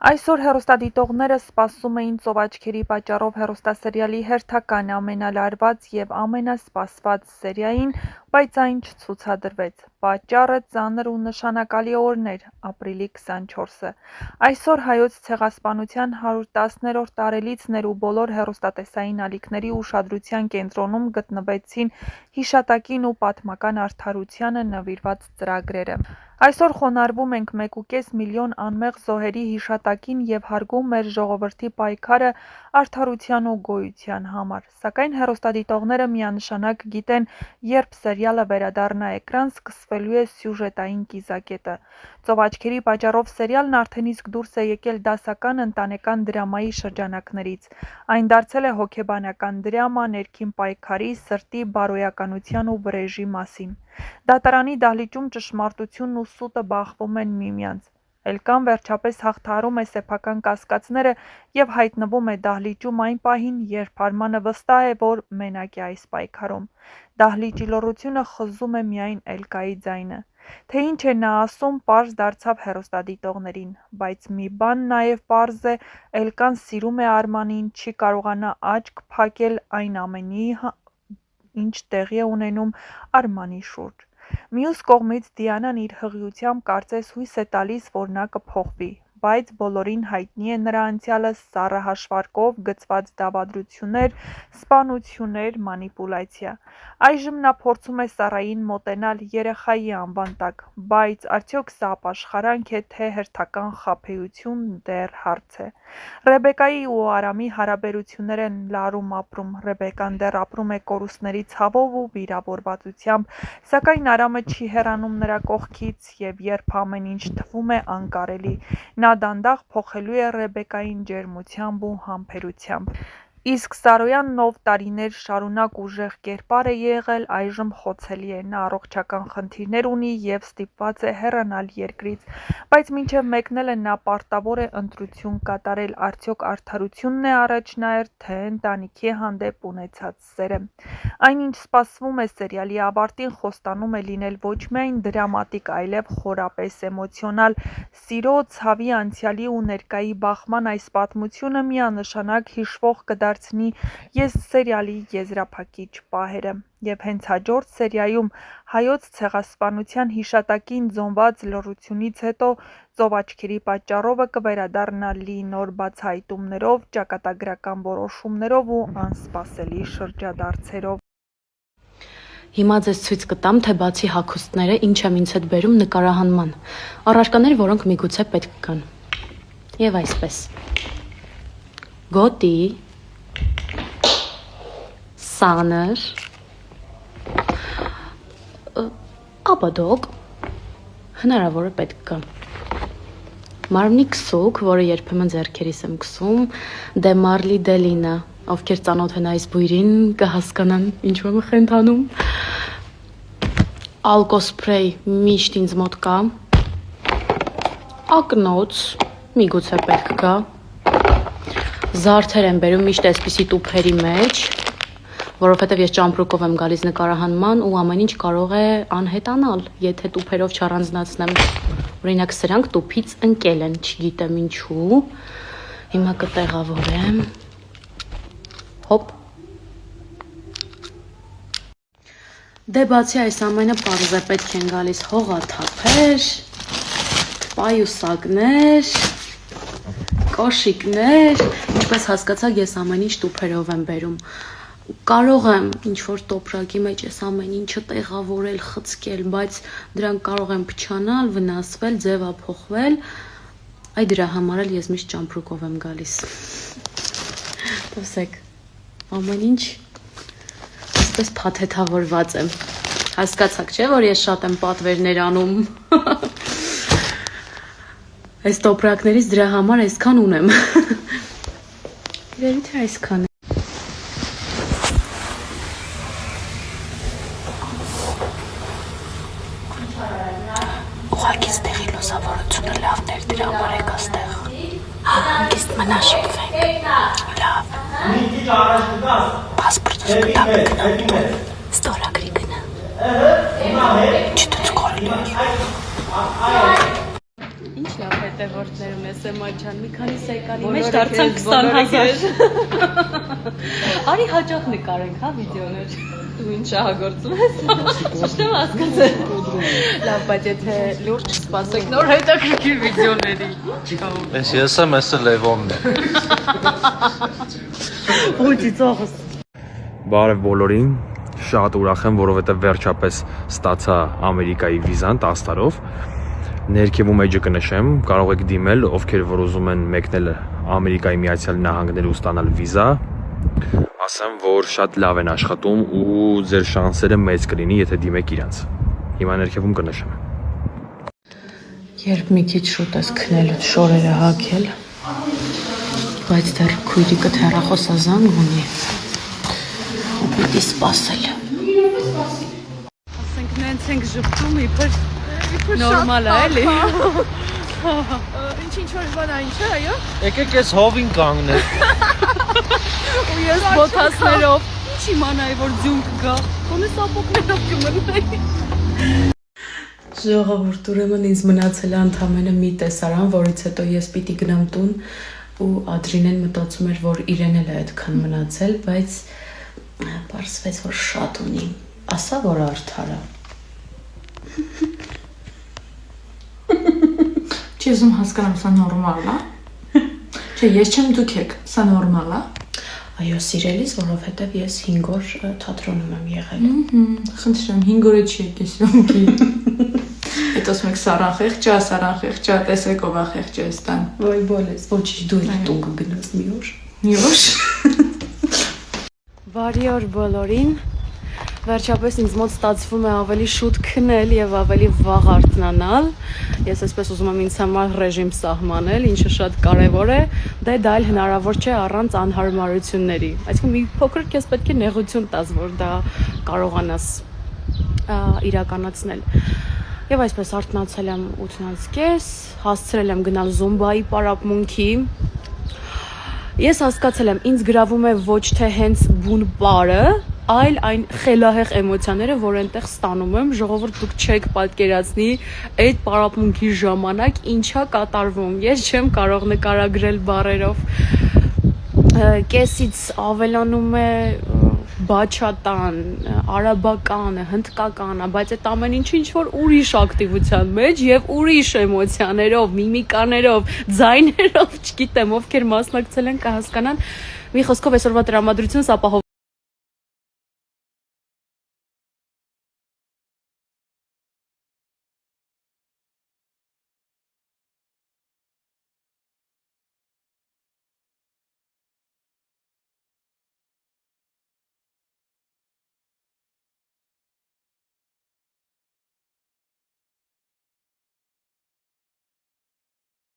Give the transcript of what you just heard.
Այսօր հեռուստադիտողները սպասում էին ծովաչքերի պատճառով հեռուստասերիալի հերթական ամենալարված և ամենասպասված սերիային, բայց այն չցուցադրվեց։ Պատճառը ծանր ու նշանակալի օրն էր՝ ապրիլի 24-ը։ Այսօր Հայոց ցեղասպանության 110-րդ տարելիցն էր ու բոլոր հեռուստատեսային ալիքների ուշադրության կենտրոնում գտնվեցին հիշատակին ու պատմական արդարությանը նվիրված ծրագրերը։ Այսօր խոնարհվում ենք 1,5 միլիոն անմեղ զոհերի հիշատակին և հարգում մեր ժողովրդի պայքարը արդարության ու գոյության համար, սակայն հեռուստադիտողները միանշանակ գիտեն, երբ սերիալը վերադառնա էկրան, սկսվելու է սյուժետային կիզակետը։ Ծովաչքերի պատճառով սերիալն արդեն իսկ դուրս է եկել դասական ընտանեկան դրամայի շրջանակներից։ Այն դարձել է հոգեբանական դրամա ներքին պայքարի, սրտի բարոյականության ու վրեժի մասին։ Դատարանի դահլիճում ճշմարտությունն ու սուտը բախվում են միմյանց։ Էլկան վերջապես հաղթահարում է սեփական կասկածները և հայտնվում է դահլիճում այն պահին, երբ Արմանը վստահ է, որ մենակ է այս պայքարում։ Դահլիճի լռությունը խզում է միայն Էլկայի ձայնը։ Թե ինչ է նա ասում, պարզ դարձավ հեռուստադիտողներին, բայց մի բան նաև պարզ է՝ Էլկան սիրում է Արմանին, չի կարողանա աչք փակել այն ամենի, ինչ տեղի է ունենում Արմանի շուրջ։ Մյուս կողմից Դիանան իր հղիությամբ կարծես հույս է տալիս, որ նա կփոխվի, բայց բոլորին հայտնի է նրա անցյալը՝ սառը հաշվարկով գծված դավադրություններ, սպանություններ, մանիպուլյացիա։ Այժմ նա փորձում է Սառային մոտենալ երեխայի անվան տակ, բայց արդյոք սա ապաշխարանք է, թե հերթական խաբեություն, դեռ հարց է։ Ռեբեկայի ու Արամի հարաբերություններ են լարում ապրում, Ռեբեկան դեռ ապրում է կորուստների ցավով ու վիրավորվածությամբ, սակայն Արամը չի հեռանում նրա կողքից, և երբ ամեն ինչ թվում է անկարելի, նա դանդաղ փոխելու է Ռեբեկային ջերմությամբ ու համբերությամբ։ Իսկ Սարոյանն, ով տարիներ շարունակ ուժեղ կերպար է եղել, այժմ խոցելի է, նա առողջական խնդիրներ ունի և ստիպված է հեռանալ երկրից, բայց մինչև մեկնելը նա պարտավոր է ընտրություն կատարել՝ արդյոք արդարությունն է առաջ նայել, թե ընտանիքի հանդեպ ունեցած սերը։ Այնինչ սպասվում է սերիալի ավարտին, խոստանում է լինել ոչ միայն դրամատիկ, այլև խորապես էմոցիոնալ։ Սիրո, ցավի, անցյալի ու ներկայի բախման այս պատմությունը միանշանակ հիշվող կդարձնի սերիալի եզրափակիչ պահերը։ Եվ հենց հաջորդ սերիայում Հայոց ցեղասպանության հիշատակին զոհված լռությունից հետո ծովաչքերի պատճառովը կվերադառնա լի նոր բացահայտումներով, ճակատագրական որոշումներով ու անսպասելի շրջադարձերով։ Հիմա ձեզ ցույց կտամ, թե բացի հագուստները, ինչ եմ ինձ հետ բերում նկարահանման։ Առարկաներ, որոնք միգուցե պետք կան։ Եվ այսպես. գոտի, սանր, աբադոկ, հնարավոր է պետք կա։ Մարմնի քսուկ, որը երբեմն ձեռքերիս եմ քսում, դե մարլի դելինը, ովքեր ծանոթ են այս բույրին, կհասկանան ինչու եմ խենթանում։ Ալկոսպրեյ միշտ ինձ մոտ կա։ Ակնոց, միգուցե պետք կա։ Զարդեր եմ բերում միշտ այսպիսի տուփերի մեջ, որովհետև ես ճամպրուկով եմ գալիս նկարահանման ու ամեն ինչ կարող է անհետանալ, եթե տուփերով չառանձնացնեմ։ Օրինակ սրանք տուփից ընկել են, չգիտեմ ինչու։ Հիմա կտեղավորեմ։ Հոպ։ Դե բացի այս ամենը պարզ է, պետք են գալիս հողաթափեր, պայուսակներ, կոշիկներ, ինչպես հասկացաք, ես ամեն ինչ տուփերով եմ բերում։ Կարող եմ ինչ-որ տոպրակի մեջ ես ամեն ինչը տեղավորել, խցկել, բայց դրանք կարող են փչանալ, վնասվել, ձևափոխվել, այ դրա համար էլ ես միշտ ճամպրուկով եմ գալիս։ Տեսեք, ամեն ինչ այսպես փաթեթավորված եմ։ Հասկացաք, չէ, որ ես շատ եմ պատվերներ անում։ Այս տոպրակներից դրա համար այսքան ունեմ։ Իրերի թե այսքան է։ Ուղղակի ստեղի լուսավորությունը լավն էր դրա համար եք աստեղ։ Հանգիստ մնա շփվենք։ Լավ։ Պասպորտս կտակ ստորագրի գնա։ Չդուց կորելու։ Ինչ լավ է։ հետևորդներում ես Էմաջան, մի քանի սեկանի մեջ դարձան 20,000։ Արի հաճախ նկարենք, հա, վիդեոներ։ Դու ինչ շահագործում ես։ Ճիշտ եմ հասկացել։ Լավ, բայց եթե լուրջ սպասեք նոր հետաքրքիր վիդեոների։ Ես եմ, ես Լևոնն է։ Ոչի ծողս։ Բարև բոլորին, շատ ուրախ եմ, որովհետև վերջապես ստացա Ամերիկայի վիզան 10 տարով։ Ներքևում էջը կնշեմ, կարող եք դիմել, ովքեր որ ուզում են մեկնել Ամերիկայի Միացյալ Նահանգներ ու ստանալ վիզա։ Ասեմ, որ շատ լավ են աշխատում ու ձեր շանսերը մեծ կլինի, եթե դիմեք իրանց։ Հիմա ներքևում կնշեմ։ Երբ մի քիչ շուտ ես քնելուց շորերը հագել, բայց դեռ քույրիկը հեռախոսազանգ ունի։ Պիտի սպասել։ Ասենք նենց ենք ժպտում, իբր նորմալ է, էլի։ Ինչ-որ բան այն չէ, այո։ Եկեք ես հովին կանգնել։ Ու ես բոթասներով, ինչ իմանայի, որ ձյուն կգա, կոնե սապոկներով կմնայի։ Ժողովուրդ, ուրեմն ինձ մնացել է ընդամենը մի տեսարան, որից հետո ես պիտի գնամ տուն ու Ադրինեն մտածում էր, որ իրեն էլ է այդքան մնացել, բայց պարզվեց, որ շատ ունի, ասա, որ արդար է։ Չի ուզում հասկանամ, սա նորմալ է։ Չէ, ես չեմ դուք եք, սա նորմալ է։ Այո, սիրելիս, որովհետև ես 5 օր թատրոնում եմ եղել։ Խնդրեմ, 5 օրը չի եկես յոնքի։ Հետո ասում եք սարան խեղճա, տեսեք ով է խեղճը էստան։ Ոյ բոլես, ոչինչ դու էլ տուն կգնաս մի օր։ Մի օր։ Բարի օր բոլորին։ Վերջապես ինձ մոտ ստացվում է ավելի շուտ քնել եւ ավելի վաղ արթնանալ։ Ես այսպես ուզում եմ ինձ համար ռեժիմ սահմանել, ինչը շատ կարեւոր է, դա էլ հնարավոր չէ առանց անհարմարությունների։ Այսինքն մի փոքր քեզ պետք է նեղություն տաս, որ դա կարողանաս իրականացնել։ Եվ այսպես արթնացել եմ 8:30, հասցրել եմ գնալ Զումբայի պարապմունքի։ Ես հասկացել եմ, ինձ գրավում է ոչ թե հենց բուն բարը, այլ այն խելահեղ էմոցիաները, որ այնտեղ ստանում եմ, ժողովուրդ դուք չեք պատկերացնի այդ պարապմունքի ժամանակ ինչա կատարվում։ Ես չեմ կարող նկարագրել բառերով։ Կեսից ավելանում է բաչատան, արաբականը, հնդկականը, բայց այդ ամեն ինչը ինչ-որ ուրիշ ակտիվության մեջ եւ ուրիշ էմոցիաներով, միմիկաներով, ձայներով, չգիտեմ, ովքեր մասնակցել են կհասկանան։ Մի խոսքով այսօրվա տրամադրությունս ապահով